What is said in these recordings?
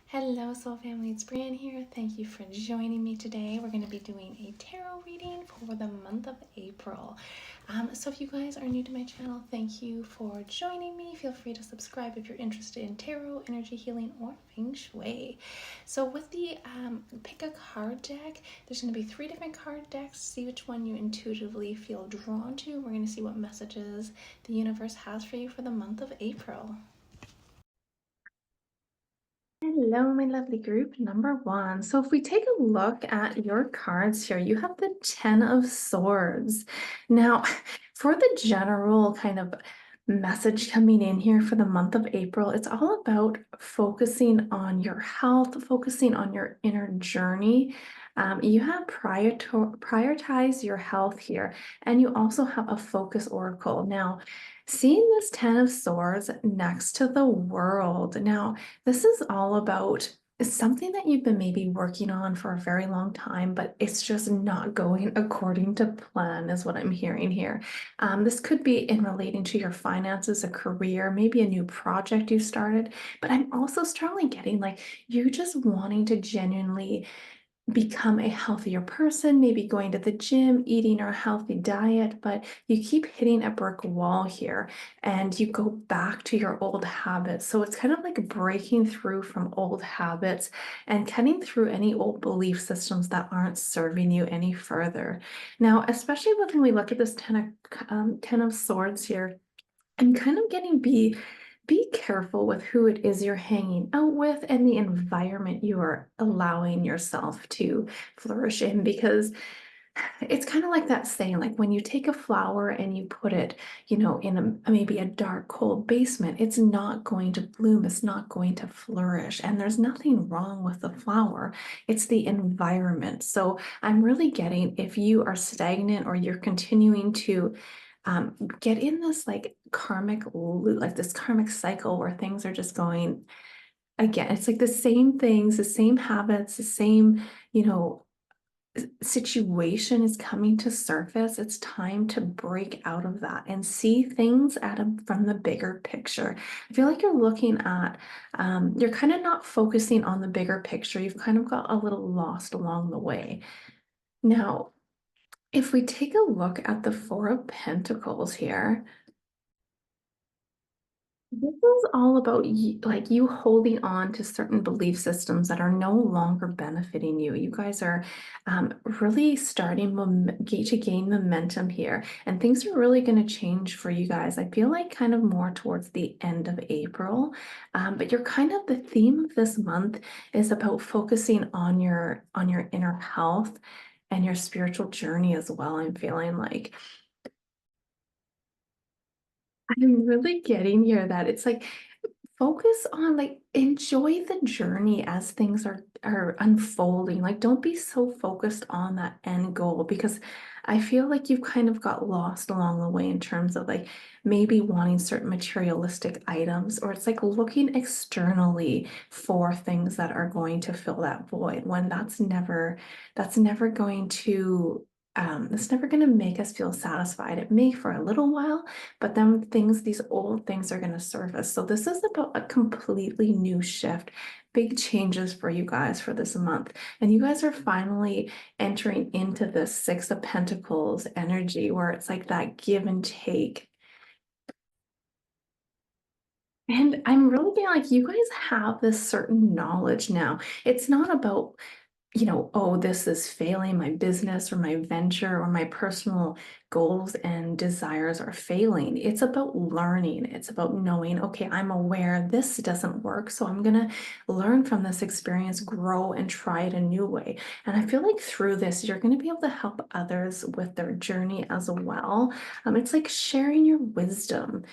Hello, Soul Family. It's Breanne here. Thank you for joining me today. We're going to be doing a tarot reading for the month of April. So, if you guys are new to my channel, thank you for joining me. Feel free to subscribe if you're interested in tarot, energy healing, or feng shui. So, with the pick a card deck, there's going to be 3 different card decks. See which one you intuitively feel drawn to. We're going to see what messages the universe has for you for the month of April. Hello, my lovely group, number 1. So if we take a look at your cards here, you have the Ten of Swords. Now, for the general kind of message coming in here for the month of April, it's all about focusing on your health, focusing on your inner journey. You have prioritize your health here, and you also have a focus oracle. Now, seeing this Ten of Swords next to the World. Now, this is all about something that you've been maybe working on for a very long time, but it's just not going according to plan, is what I'm hearing here. This could be in relating to your finances, a career, maybe a new project you started, but I'm also strongly getting like you just wanting to genuinely become a healthier person, maybe going to the gym, eating a healthy diet, but you keep hitting a brick wall here and you go back to your old habits. So it's kind of like breaking through from old habits and cutting through any old belief systems that aren't serving you any further. Now, especially when we look at this Ten of Swords here, I'm kind of getting be careful with who it is you're hanging out with and the environment you are allowing yourself to flourish in, because it's kind of like that saying, like when you take a flower and you put it, in maybe a dark, cold basement, it's not going to bloom, it's not going to flourish. And there's nothing wrong with the flower, it's the environment. So I'm really getting if you are stagnant or you're continuing to get in this like karmic loop, like this karmic cycle where things are just going again. It's like the same things, the same habits, the same, situation is coming to surface. It's time to break out of that and see things from the bigger picture. I feel like you're looking at, you're kind of not focusing on the bigger picture. You've kind of got a little lost along the way. Now, if we take a look at the Four of Pentacles here, this is all about you, like you holding on to certain belief systems that are no longer benefiting you. You guys are really starting to gain momentum here, and things are really going to change for you guys. I feel like kind of more towards the end of April, but you're kind of the theme of this month is about focusing on your inner health and your spiritual journey as well. I'm feeling like. I'm really getting here that it's like focus on like enjoy the journey as things are unfolding. Like don't be so focused on that end goal, because I feel like you've kind of got lost along the way in terms of like maybe wanting certain materialistic items, or it's like looking externally for things that are going to fill that void when that's never going to it's never going to make us feel satisfied. It may for a little while, but then these old things are going to surface. So this is about a completely new shift, big changes for you guys for this month. And you guys are finally entering into this Six of Pentacles energy where it's like that give and take. And I'm really feeling like you guys have this certain knowledge now. It's not about oh, this is failing, my business or my venture or my personal goals and desires are failing. It's about learning. It's about knowing, okay, I'm aware this doesn't work, so I'm going to learn from this experience, grow, and try it a new way. And I feel like through this, you're going to be able to help others with their journey as well. It's like sharing your wisdom,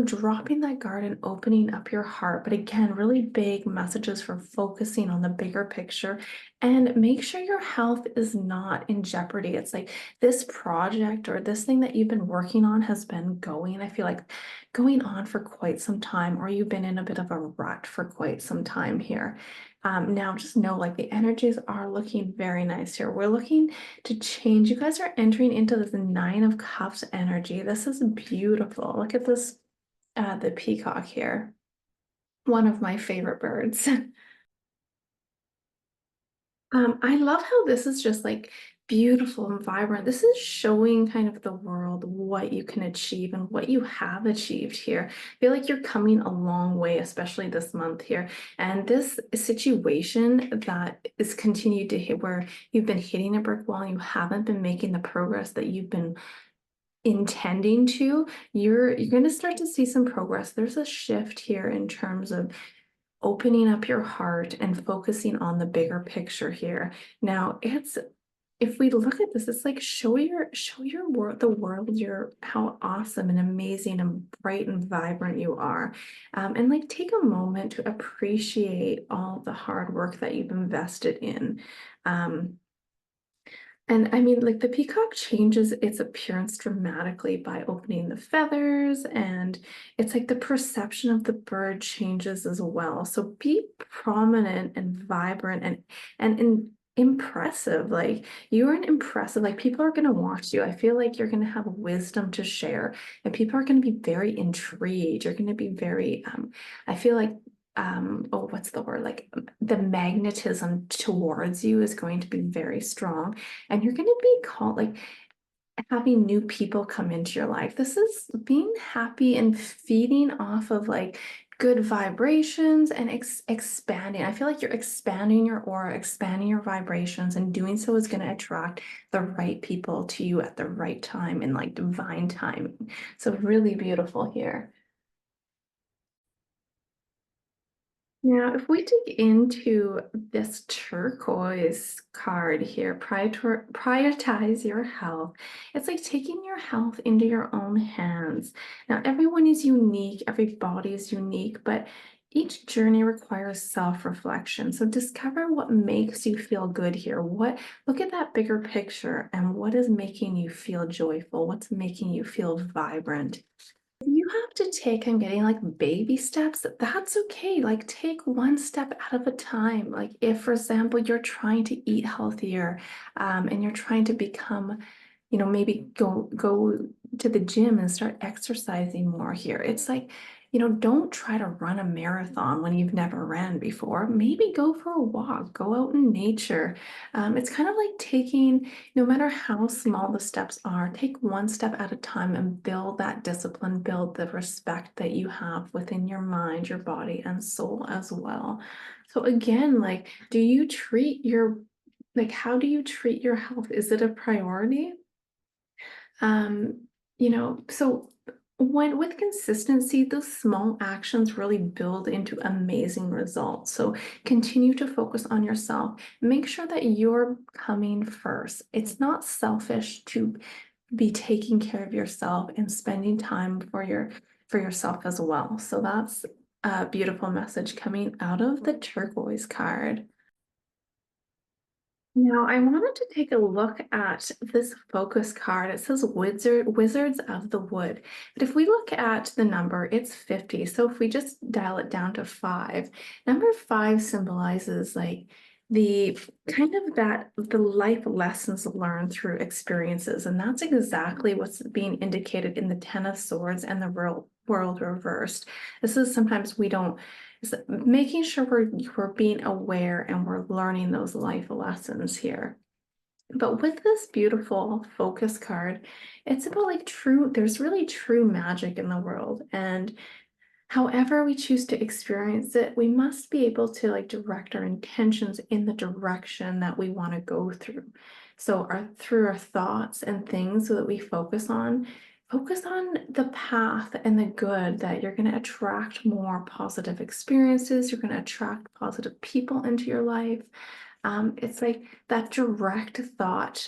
dropping that guard and opening up your heart. But again, really big messages for focusing on the bigger picture and make sure your health is not in jeopardy. It's like this project or this thing that you've been working on has been going, I feel like going on for quite some time, or you've been in a bit of a rut for quite some time here. Now just know like the energies are looking very nice here. We're looking to change. You guys are entering into this Nine of Cups energy. This is beautiful. Look at this, the peacock here. One of my favorite birds. I love how this is just like beautiful and vibrant. This is showing kind of the world what you can achieve and what you have achieved here. I feel like you're coming a long way, especially this month here. And this situation that is continued to hit where you've been hitting a brick wall and you haven't been making the progress that you've been intending to, you're going to start to see some progress. There's a shift here in terms of opening up your heart and focusing on the bigger picture here. Now, it's if we look at this, it's like show your world the world your how awesome and amazing and bright and vibrant you are. And like take a moment to appreciate all the hard work that you've invested in. Um, and I mean, like the peacock changes its appearance dramatically by opening the feathers, and it's like the perception of the bird changes as well. So be prominent and vibrant and impressive. Like you are an impressive, like people are gonna watch you. I feel like you're gonna have wisdom to share, and people are gonna be very intrigued. You're gonna be very I feel like oh, what's the word? Like the magnetism towards you is going to be very strong, and you're going to be called like having new people come into your life. This is being happy and feeding off of like good vibrations and expanding. I feel like you're expanding your aura, expanding your vibrations, and doing so is going to attract the right people to you at the right time in like divine timing. So really beautiful here. Now, if we dig into this turquoise card here, prioritize your health. It's like taking your health into your own hands. Now, everyone is unique, every body is unique, but each journey requires self-reflection. So discover what makes you feel good here. Look at that bigger picture and what is making you feel joyful? What's making you feel vibrant? You have to take I'm getting like baby steps, that's okay. Like take one step out of a time. Like if, for example, you're trying to eat healthier, and you're trying to become, maybe go to the gym and start exercising more here. It's like, don't try to run a marathon when you've never ran before. Maybe go for a walk, go out in nature. It's kind of like taking, no matter how small the steps are, take one step at a time and build that discipline, build the respect that you have within your mind, your body, and soul as well. So again, like, how do you treat your health? Is it a priority? Um, so when with consistency, those small actions really build into amazing results. So continue to focus on yourself. Make sure that you're coming first. It's not selfish to be taking care of yourself and spending time for yourself as well. So that's a beautiful message coming out of the turquoise card. Now, I wanted to take a look at this focus card. It says Wizards of the Wood. But if we look at the number, it's 50. So if we just dial it down to five, number five symbolizes like the kind of the life lessons learned through experiences. And that's exactly what's being indicated in the Ten of Swords and the world reversed. This is sometimes we don't is making sure we're being aware and we're learning those life lessons here. But with this beautiful focus card, it's about like there's really true magic in the world. And however we choose to experience it, we must be able to like direct our intentions in the direction that we want to go through. So through our thoughts and things that we focus on the path and the good that you're going to attract more positive experiences. You're going to attract positive people into your life. It's like that direct thought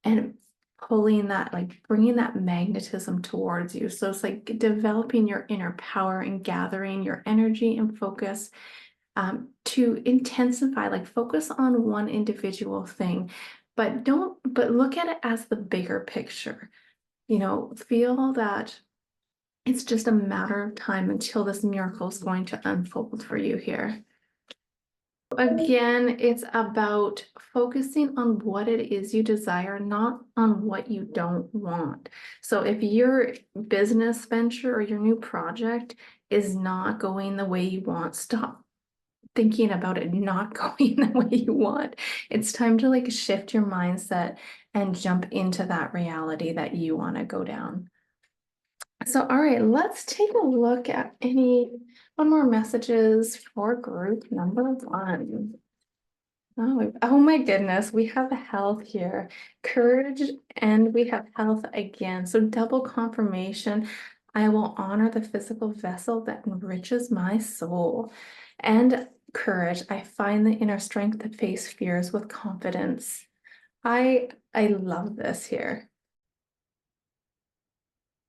and pulling that, like bringing that magnetism towards you. So it's like developing your inner power and gathering your energy and focus, to intensify, like focus on one individual thing, but look at it as the bigger picture. Feel that it's just a matter of time until this miracle is going to unfold for you here. Again, it's about focusing on what it is you desire, not on what you don't want. So if your business venture or your new project is not going the way you want, stop thinking about it not going the way you want. It's time to like shift your mindset and jump into that reality that you want to go down. So, all right, let's take a look at one more messages for group number one. Oh my goodness, we have health here, courage, and we have health again. So double confirmation. I will honor the physical vessel that enriches my soul. And courage. I find the inner strength to face fears with confidence. I love this here.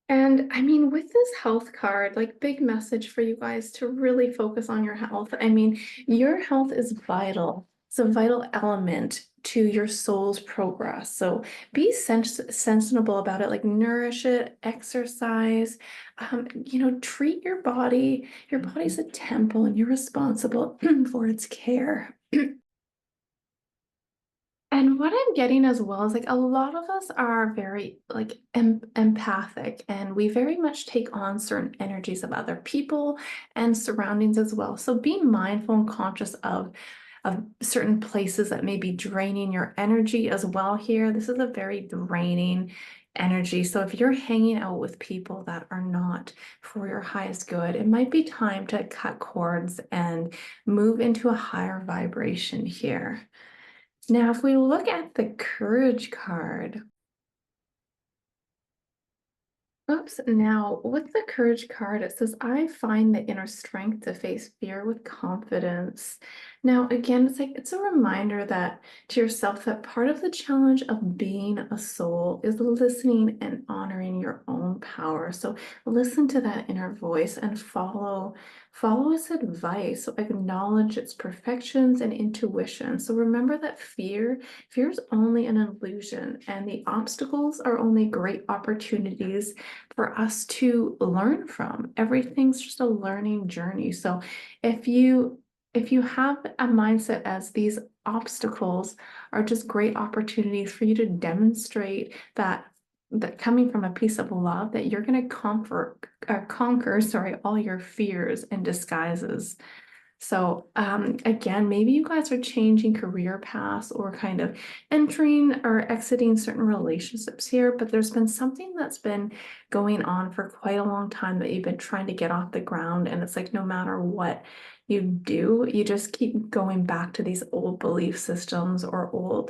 And I mean, with this health card, like big message for you guys to really focus on your health. I mean, your health is vital. It's a vital element to your soul's progress. So be sensible about it, like nourish it, exercise, treat your body. Your body's a temple and you're responsible for its care. And what I'm getting as well is like a lot of us are very like empathic and we very much take on certain energies of other people and surroundings as well. So be mindful and conscious of certain places that may be draining your energy as well here. This is a very draining energy. So if you're hanging out with people that are not for your highest good, it might be time to cut cords and move into a higher vibration here. Now, if we look at the courage card, oops, now with the courage card, it says, I find the inner strength to face fear with confidence. Now, again, it's a reminder that to yourself that part of the challenge of being a soul is listening and honoring your own power. So listen to that inner voice and follow its advice. So acknowledge its perfections and intuition. So remember that fear is only an illusion, and the obstacles are only great opportunities for us to learn from. Everything's just a learning journey. So if you have a mindset as these obstacles are just great opportunities for you to demonstrate that coming from a piece of love that you're going to conquer, sorry, all your fears and disguises. So again, maybe you guys are changing career paths or kind of entering or exiting certain relationships here, but there's been something that's been going on for quite a long time that you've been trying to get off the ground. And it's like no matter what you do, you just keep going back to these old belief systems or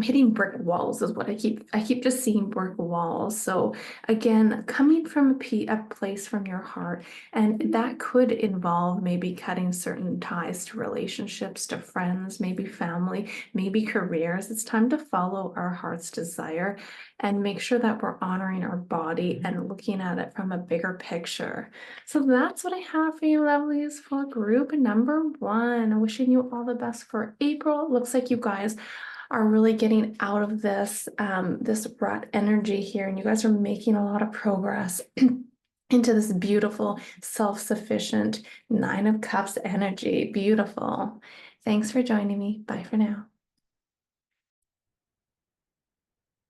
hitting brick walls is what I keep just seeing brick walls. So again, coming from a place from your heart, and that could involve maybe cutting certain ties to relationships, to friends, maybe family, maybe careers. It's time to follow our heart's desire and make sure that we're honoring our body and looking at it from a bigger picture. So that's what I have for you, lovelies, for group number one. Wishing you all the best for April. It looks like you guys are really getting out of this rut energy here, and you guys are making a lot of progress into this beautiful self-sufficient Nine of Cups energy. Beautiful. Thanks for joining me. Bye for now.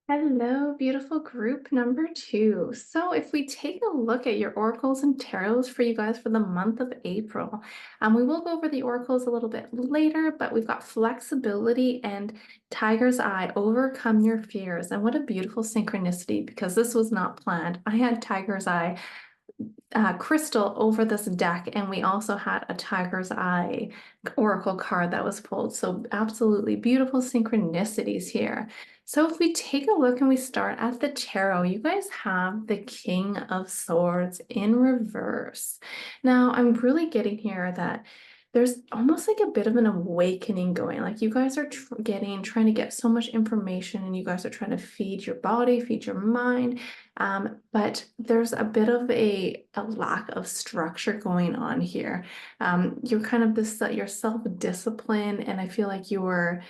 Hello, beautiful group number two. So if we take a look at your oracles and tarots for you guys for the month of April, we will go over the oracles a little bit later, but we've got flexibility and tiger's eye, overcome your fears. And what a beautiful synchronicity, because this was not planned. I had tiger's eye crystal over this deck, and we also had a tiger's eye oracle card that was pulled. So absolutely beautiful synchronicities here. So if we take a look and we start at the tarot, you guys have the King of Swords in reverse. Now I'm really getting here that there's almost like a bit of an awakening going. Like you guys are trying to get so much information, and you guys are trying to feed your body, feed your mind. But there's a bit of a lack of structure going on here. You're kind of your self-discipline, and I feel like your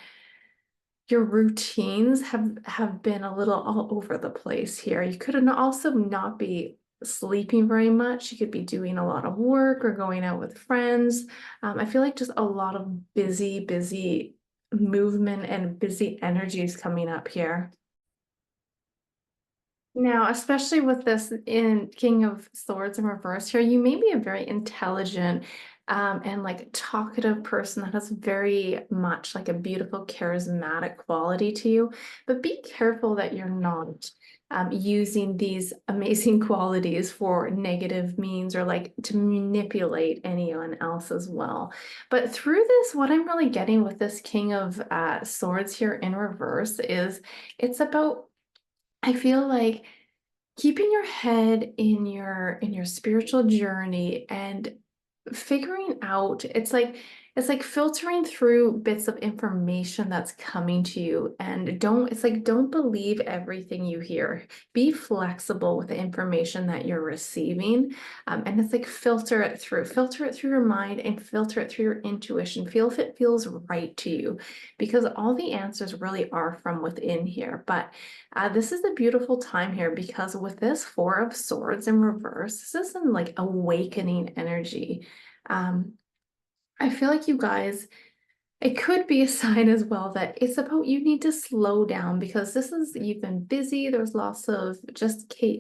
routines have been a little all over the place here. You could also not be sleeping very much. You could be doing a lot of work or going out with friends. I feel like just a lot of busy movement and busy energies coming up here. Now, especially with this in King of Swords in reverse here, you may be a very intelligent and like talkative person that has very much like a beautiful, charismatic quality to you. But be careful that you're not using these amazing qualities for negative means or like to manipulate anyone else as well. But through this, what I'm really getting with this King of Swords here in reverse is it's about I feel like keeping your head in your spiritual journey and figuring out it's like filtering through bits of information that's coming to you and don't believe everything you hear. Be flexible with the information that you're receiving. And it's like filter it through your mind and filter it through your intuition. Feel if it feels right to you, because all the answers really are from within here. But this is a beautiful time here because with this Four of Swords in reverse, this is some like awakening energy. Um, I feel like you guys, it could be a sign as well that it's about you need to slow down because you've been busy. There's lots of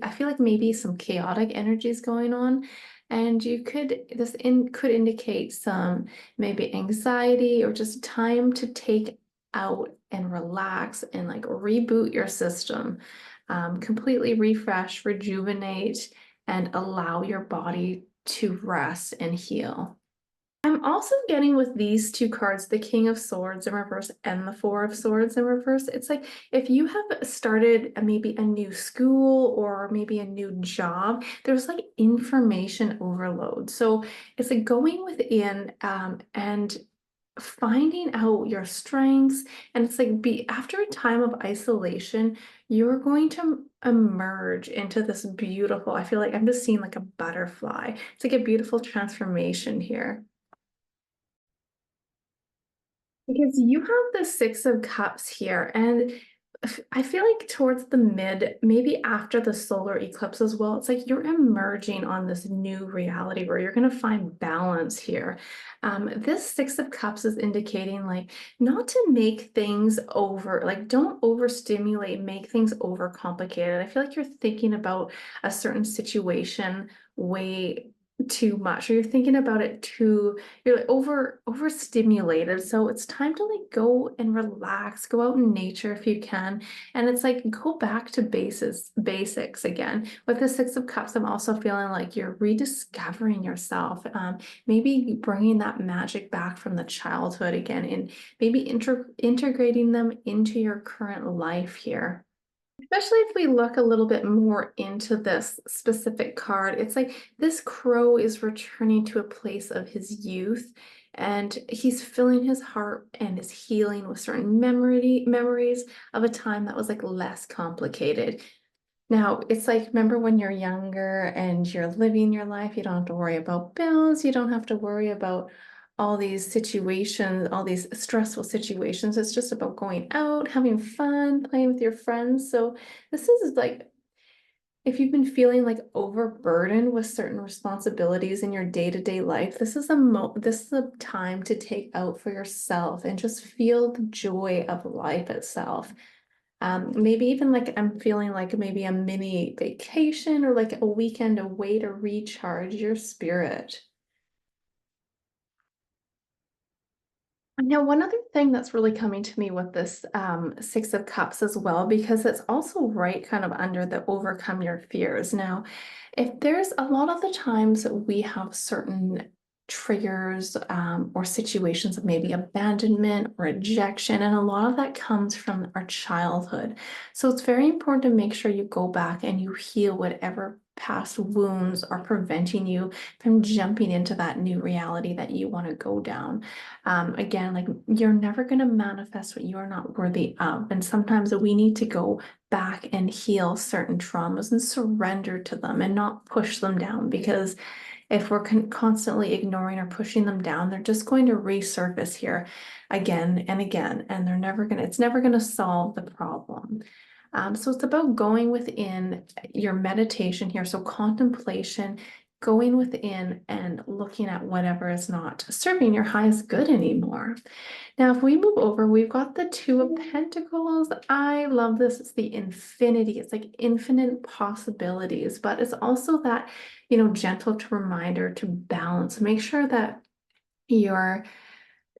I feel like maybe some chaotic energies going on. And could indicate some maybe anxiety or just time to take out and relax and like reboot your system, completely refresh, rejuvenate, and allow your body to rest and heal. I'm also getting with these two cards, the King of Swords in reverse and the Four of Swords in reverse. It's like if you have started maybe a new school or maybe a new job, there's like information overload. So it's like going within and finding out your strengths. And it's like after a time of isolation, you're going to emerge into this beautiful, I feel like I'm just seeing like a butterfly. It's like a beautiful transformation here. Because you have the Six of Cups here, and I feel like towards the mid, maybe after the solar eclipse as well, it's like you're emerging on this new reality where you're going to find balance here. This Six of Cups is indicating like not to make things over, like don't overstimulate, make things overcomplicated. I feel like you're thinking about a certain situation way too much, or you're thinking about it too you're like overstimulated. So it's time to like go and relax, go out in nature if you can. And it's like go back to basics again. With the Six of Cups, I'm also feeling like you're rediscovering yourself. Maybe bringing that magic back from the childhood again and maybe integrating them into your current life here. Especially if we look a little bit more into this specific card, it's like this crow is returning to a place of his youth and he's filling his heart and is healing with certain memories of a time that was like less complicated. Now, it's like, remember when you're younger and you're living your life, you don't have to worry about bills, you don't have to worry about all these situations, all these stressful situations. It's just about going out, having fun, playing with your friends. So this is like if you've been feeling like overburdened with certain responsibilities in your day-to-day life, this is a time to take out for yourself and just feel the joy of life itself. Maybe even like I'm feeling like maybe a mini vacation or like a weekend away to recharge your spirit. Now, one other thing that's really coming to me with this Six of Cups as well, because it's also right kind of under the overcome your fears. Now, if there's a lot of the times we have certain triggers or situations of maybe abandonment or rejection, and a lot of that comes from our childhood. So it's very important to make sure you go back and you heal whatever past wounds are preventing you from jumping into that new reality that you want to go down. Again, like you're never going to manifest what you are not worthy of. And sometimes we need to go back and heal certain traumas and surrender to them and not push them down, because if we're constantly ignoring or pushing them down, they're just going to resurface here again and again, and it's never going to solve the problem. So it's about going within your meditation here. So contemplation, going within and looking at whatever is not serving your highest good anymore. Now, if we move over, we've got the Two of Pentacles. I love this. It's the infinity. It's like infinite possibilities, but it's also that, gentle reminder to balance. Make sure that you're,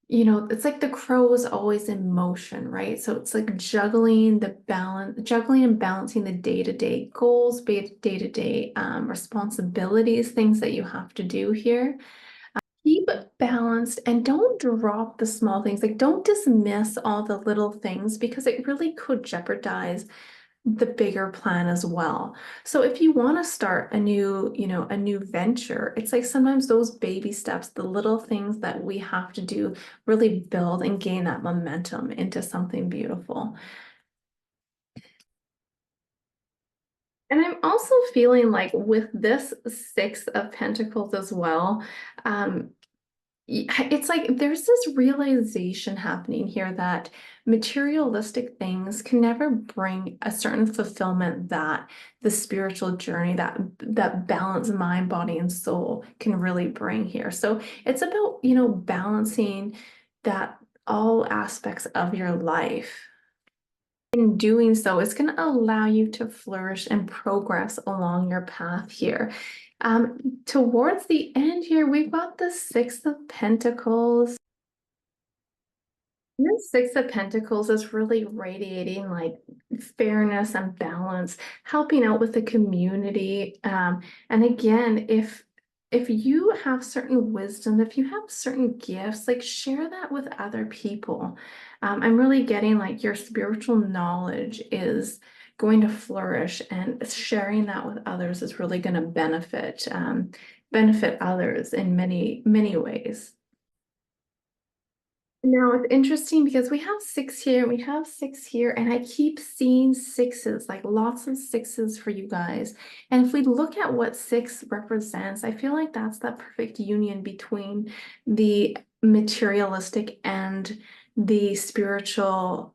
it's like the crow is always in motion, right? So it's like juggling and balancing the day-to-day goals, day-to-day responsibilities, things that you have to do here. Keep it balanced and don't drop the small things. Like, don't dismiss all the little things because it really could jeopardize the bigger plan as well. So if you want to start a new venture, it's like sometimes those baby steps, the little things that we have to do really build and gain that momentum into something beautiful. And I'm also feeling like with this Six of Pentacles as well, it's like there's this realization happening here that materialistic things can never bring a certain fulfillment that the spiritual journey, that balance mind, body, and soul can really bring here. So it's about, balancing that all aspects of your life. In doing so, it's going to allow you to flourish and progress along your path here. Towards the end here, we've got the Six of Pentacles. The Six of Pentacles is really radiating like fairness and balance, helping out with the community. And again, if you have certain wisdom, if you have certain gifts, like share that with other people. I'm really getting like your spiritual knowledge is going to flourish, and sharing that with others is really going to benefit others in many, many ways. Now it's interesting because we have six here, we have six here, and I keep seeing sixes, like lots of sixes for you guys. And if we look at what six represents, I feel like that's that perfect union between the materialistic and the spiritual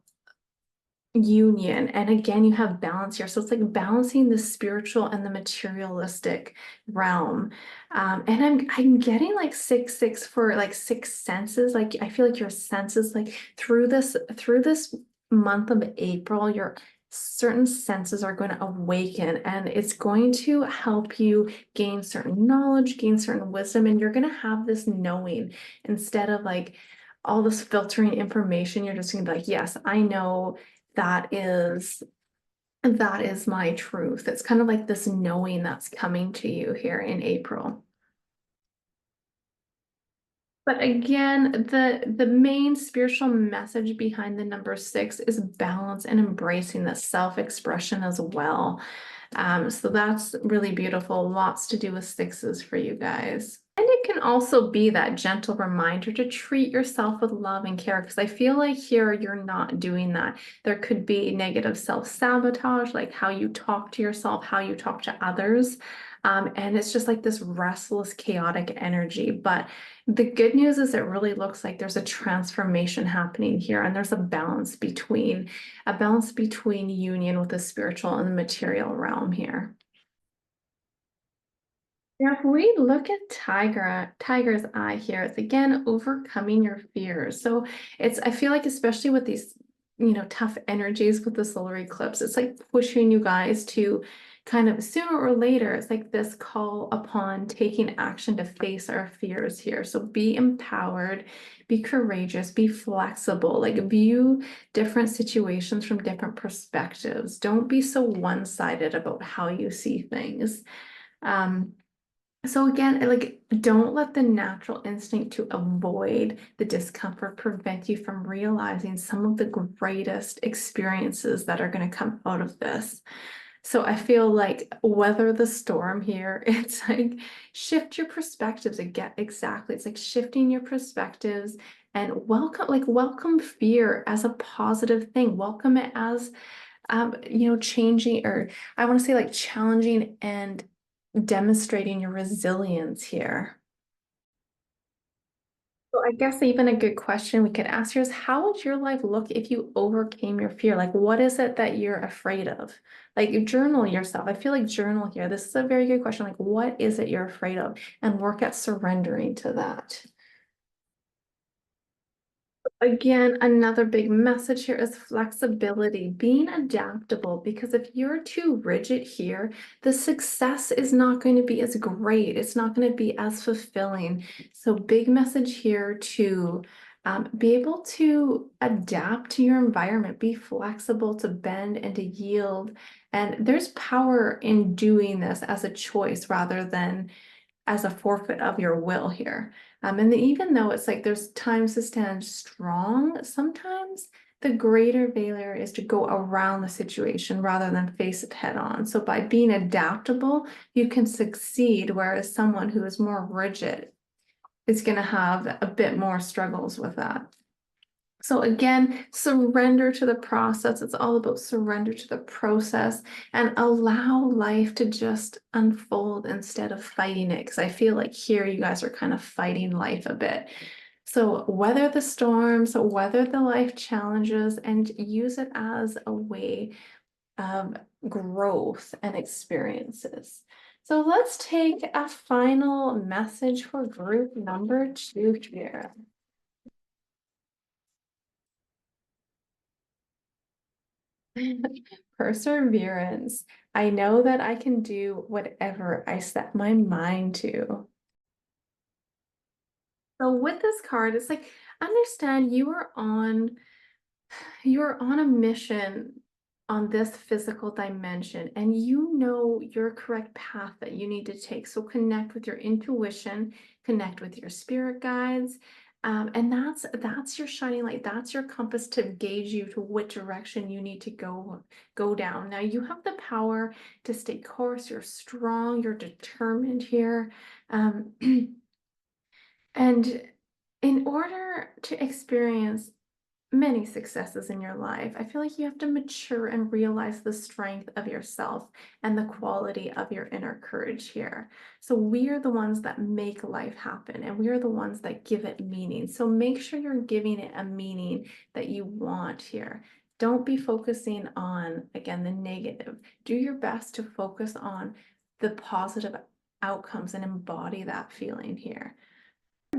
union. And again, you have balance here. So it's like balancing the spiritual and the materialistic realm. And I'm getting like six for like six senses. Like I feel like your senses, like through this month of April, your certain senses are going to awaken, and it's going to help you gain certain knowledge, gain certain wisdom, and you're going to have this knowing instead of like all this filtering information. You're just going to be like, yes, I know that is my truth. It's kind of like this knowing that's coming to you here in April. But again, the main spiritual message behind the number six is balance and embracing the self-expression as well. So that's really beautiful. Lots to do with sixes for you guys. And it can also be that gentle reminder to treat yourself with love and care, because I feel like here you're not doing that. There could be negative self-sabotage, like how you talk to yourself, how you talk to others. And it's just like this restless, chaotic energy. But the good news is it really looks like there's a transformation happening here, and there's a balance between union with the spiritual and the material realm here. Now, if we look at Tiger's Eye here, it's again overcoming your fears. So I feel like especially with these, tough energies with the solar eclipse, it's like pushing you guys to kind of sooner or later, it's like this call upon taking action to face our fears here. So be empowered, be courageous, be flexible, like view different situations from different perspectives. Don't be so one-sided about how you see things. Um, so again, like, don't let the natural instinct to avoid the discomfort prevent you from realizing some of the greatest experiences that are going to come out of this. So I feel like weather the storm here. It's like shift your perspectives again. Exactly. It's like shifting your perspectives and welcome fear as a positive thing. Welcome it as changing, or I want to say like challenging and demonstrating your resilience here. So I guess even a good question we could ask here is how would your life look if you overcame your fear? Like, what is it that you're afraid of? Like, journal yourself. I feel like journal here. This is a very good question. Like, what is it you're afraid of? And work at surrendering to that. Again, another big message here is flexibility, being adaptable, because if you're too rigid here, the success is not going to be as great. It's not going to be as fulfilling. So big message here to be able to adapt to your environment, be flexible to bend and to yield. And there's power in doing this as a choice rather than as a forfeit of your will here. And even though it's like there's times to stand strong, sometimes the greater failure is to go around the situation rather than face it head on. So by being adaptable, you can succeed, whereas someone who is more rigid is going to have a bit more struggles with that. So again, surrender to the process. It's all about surrender to the process and allow life to just unfold instead of fighting it. Because I feel like here you guys are kind of fighting life a bit. So weather the storms, weather the life challenges, and use it as a way of growth and experiences. So let's take a final message for group number 2 here. Perseverance. I know that I can do whatever I set my mind to. So with this card, it's like, understand you're on a mission on this physical dimension, and you know your correct path that you need to take. So connect with your intuition, connect with your spirit guides. And that's your shining light. That's your compass to gauge you to what direction you need to go down. Now you have the power to stay course. You're strong. You're determined here. Um, and in order to experience many successes in your life, I feel like you have to mature and realize the strength of yourself and the quality of your inner courage here. So we are the ones that make life happen, and we are the ones that give it meaning. So make sure you're giving it a meaning that you want here. Don't be focusing on, again, the negative. Do your best to focus on the positive outcomes and embody that feeling here.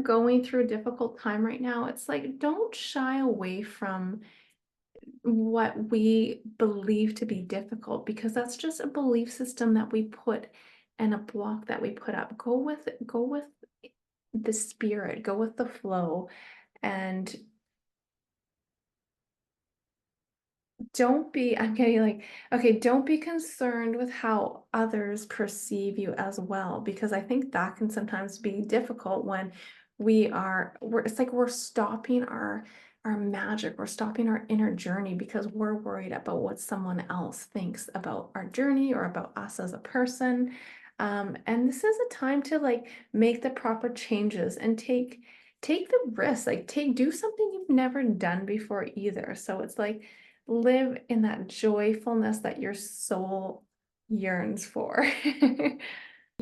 Going through a difficult time right now, it's like don't shy away from what we believe to be difficult, because that's just a belief system that we put and a block that we put up. Go with the spirit, go with the flow, and don't be, I'm getting like, okay, don't be concerned with how others perceive you as well, because I think that can sometimes be difficult when it's like we're stopping our magic, we're stopping our inner journey because we're worried about what someone else thinks about our journey or about us as a person. And this is a time to like make the proper changes and take the risk, like do something you've never done before either. So it's like live in that joyfulness that your soul yearns for.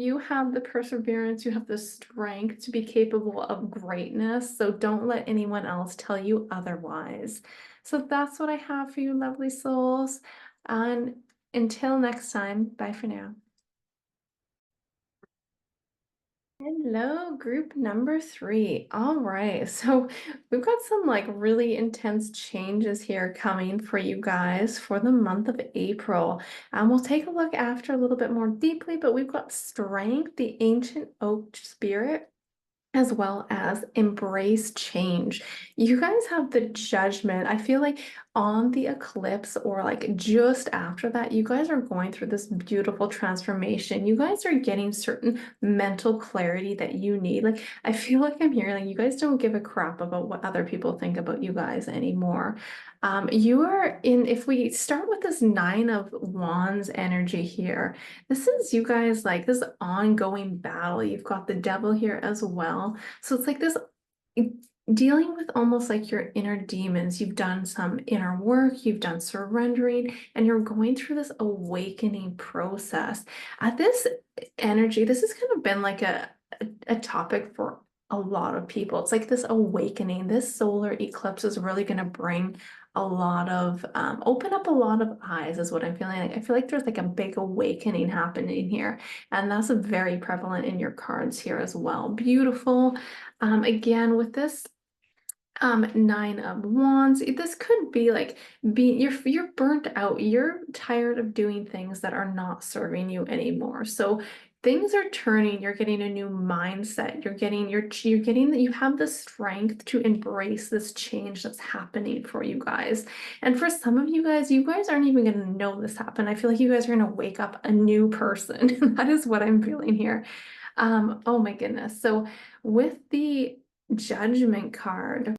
You have the perseverance, you have the strength to be capable of greatness. So don't let anyone else tell you otherwise. So that's what I have for you, lovely souls. And until next time, bye for now. Hello, group number 3. All right, so we've got some like really intense changes here coming for you guys for the month of April. And we'll take a look after a little bit more deeply, but we've got strength, the ancient oak spirit, as well as embrace change. You guys have the judgment. I feel like on the eclipse or like just after that, you guys are going through this beautiful transformation. You guys are getting certain mental clarity that you need. Like, I feel like I'm hearing like you guys don't give a crap about what other people think about you guys anymore. You are in, if we start with this 9 of Wands energy here, this is you guys like this ongoing battle. You've got the devil here as well. So it's like this dealing with almost like your inner demons. You've done some inner work, you've done surrendering, and you're going through this awakening process. At this energy, this has kind of been like a topic for a lot of people. It's like this awakening. This solar eclipse is really going to bring a lot of open up a lot of eyes is what I'm feeling like. I feel like there's like a big awakening happening here, and that's very prevalent in your cards here as well. Beautiful. Again, with this Nine of Wands, this could be like being you're burnt out, you're tired of doing things that are not serving you anymore. So things are turning, you're getting a new mindset, you're getting that you have the strength to embrace this change that's happening for you guys. And for some of you guys aren't even going to know this happened. I feel like you guys are going to wake up a new person. That is what I'm feeling here. Oh my goodness. So with the Judgment card,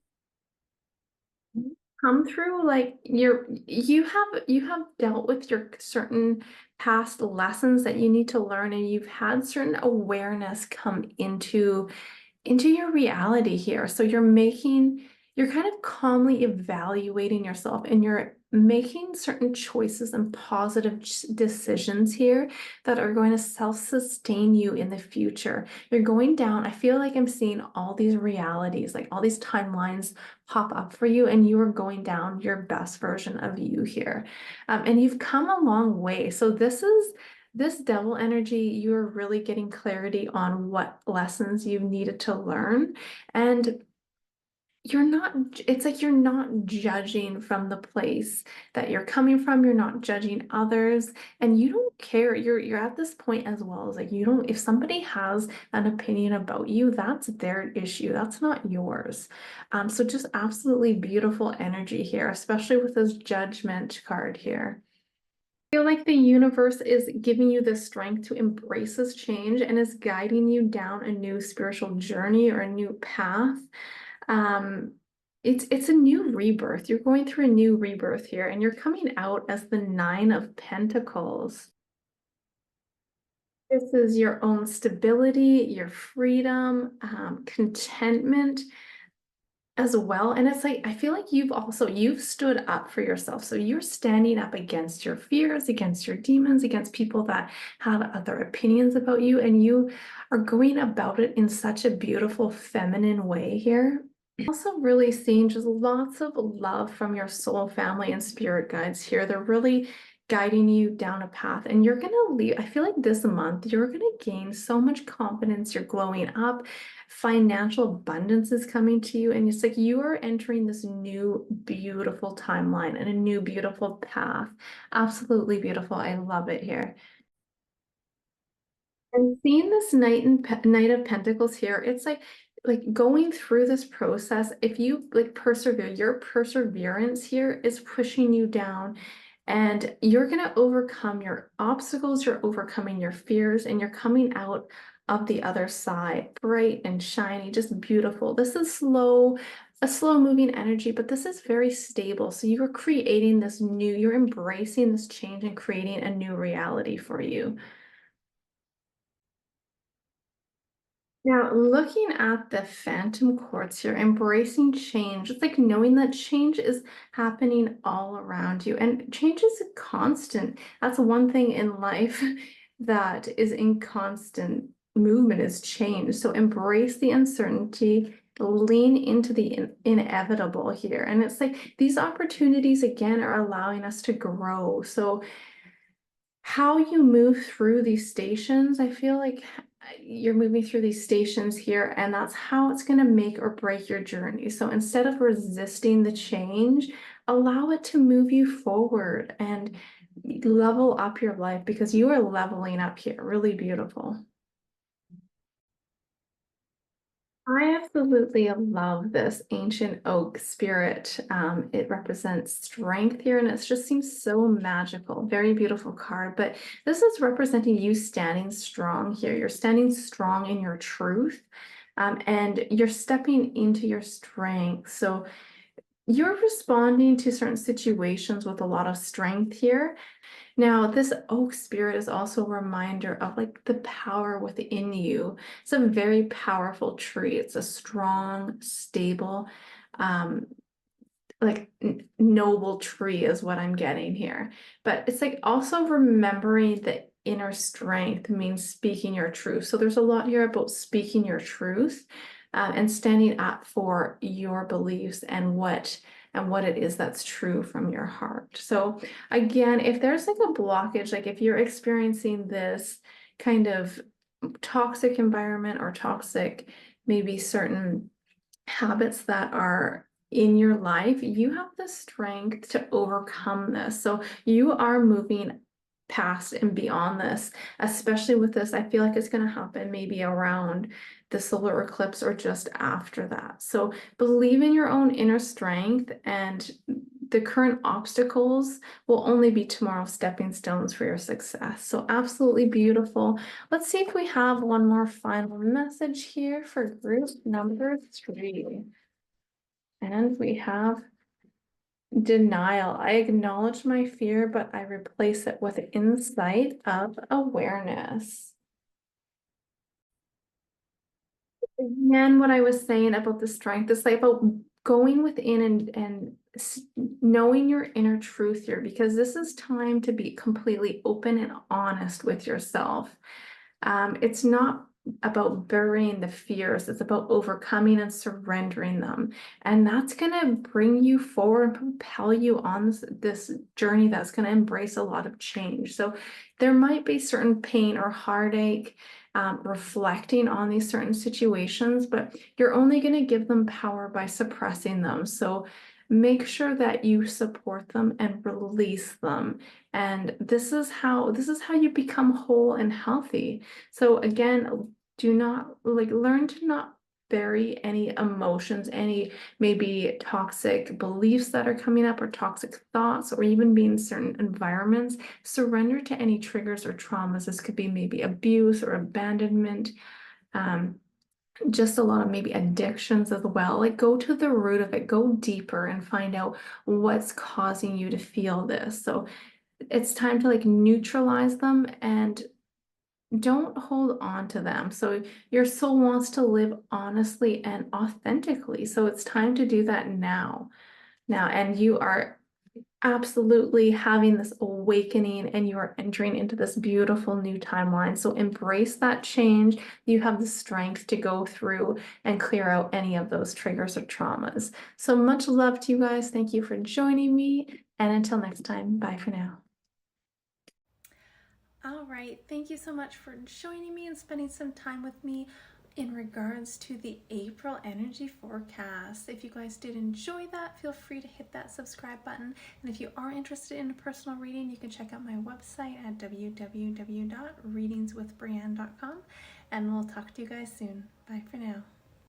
come through like you have dealt with your certain past lessons that you need to learn, and you've had certain awareness come into your reality here. So you're kind of calmly evaluating yourself, and you're making certain choices and positive decisions here that are going to self-sustain you in the future. You're going down, I feel like I'm seeing all these realities, like all these timelines pop up for you, and you are going down your best version of you here. And you've come a long way. So this devil energy, you're really getting clarity on what lessons you needed to learn. And you're not, it's like you're not judging from the place that you're coming from. You're not judging others, and you don't care. You're at this point as well as like you don't, if somebody has an opinion about you, that's their issue. That's not yours. So just absolutely beautiful energy here, especially with this Judgment card here. Feel like the universe is giving you the strength to embrace this change and is guiding you down a new spiritual journey or a new path. Um, it's a new rebirth. You're going through a new rebirth here, and you're coming out as the Nine of Pentacles. This is your own stability, your freedom, contentment as well. And it's like I feel like you've stood up for yourself. So you're standing up against your fears, against your demons, against people that have other opinions about you, and you are going about it in such a beautiful feminine way here. Also really seeing just lots of love from your soul family and spirit guides here. They're really guiding you down a path, and you're going to leave. I feel like this month you're going to gain so much confidence. You're glowing up. Financial abundance is coming to you, and it's like you are entering this new beautiful timeline and a new beautiful path. Absolutely beautiful. I love it here. And seeing this Knight of Pentacles here, it's like going through this process, if you like persevere, your perseverance here is pushing you down, and you're going to overcome your obstacles, you're overcoming your fears, and you're coming out of the other side bright and shiny, just beautiful. This is a slow moving energy, but this is very stable. So you're creating you're embracing this change and creating a new reality for you. Now, looking at the Phantom Quartz here, embracing change, it's like knowing that change is happening all around you, and change is constant. That's one thing in life that is in constant movement is change. So embrace the uncertainty, lean into the inevitable here. And it's like these opportunities again are allowing us to grow. So how you move through these stations, I feel like you're moving through these stations here, and that's how it's going to make or break your journey. So instead of resisting the change, allow it to move you forward and level up your life, because you are leveling up here. Really beautiful. I absolutely love this ancient oak spirit. It represents strength here, and it just seems so magical. Very beautiful card, but this is representing you standing strong here. You're standing strong in your truth, and you're stepping into your strength. So you're responding to certain situations with a lot of strength here. Now, this oak spirit is also a reminder of like the power within you. It's a very powerful tree. It's a strong, stable, um, like noble tree is what I'm getting here. But it's like also remembering the inner strength means speaking your truth. So there's a lot here about speaking your truth. and standing up for your beliefs and what it is that's true from your heart. So again, if there's like a blockage, like if you're experiencing this kind of toxic environment or toxic, maybe certain habits that are in your life, you have the strength to overcome this. So you are moving past and beyond this, especially with this. I feel like it's going to happen maybe around the solar eclipse or just after that. So believe in your own inner strength, and the current obstacles will only be tomorrow's stepping stones for your success. So absolutely beautiful. Let's see if we have one more final message here for group number 3. And we have denial. I acknowledge my fear, but I replace it with insight of awareness. Again, what I was saying about the strength is like about going within and knowing your inner truth here, because this is time to be completely open and honest with yourself. It's not about burying the fears, it's about overcoming and surrendering them. And that's going to bring you forward and propel you on this journey that's going to embrace a lot of change. So there might be certain pain or heartache reflecting on these certain situations, but you're only going to give them power by suppressing them. So make sure that you support them and release them. And this is how you become whole and healthy. So again, do not learn to not bury any emotions, any maybe toxic beliefs that are coming up, or toxic thoughts, or even being in certain environments. Surrender to any triggers or traumas. This could be maybe abuse or abandonment, just a lot of maybe addictions as well. Like, go to the root of it, go deeper and find out what's causing you to feel this. So it's time to like neutralize them and don't hold on to them. So your soul wants to live honestly and authentically. So it's time to do that now. And you are absolutely having this awakening, and you are entering into this beautiful new timeline. So embrace that change. You have the strength to go through and clear out any of those triggers or traumas. So much love to you guys. Thank you for joining me. And until next time, bye for now. All right, thank you so much for joining me and spending some time with me in regards to the April energy forecast. If you guys did enjoy that, feel free to hit that subscribe button. And if you are interested in a personal reading, you can check out my website at www.readingswithbreanne.com. And we'll talk to you guys soon. Bye for now.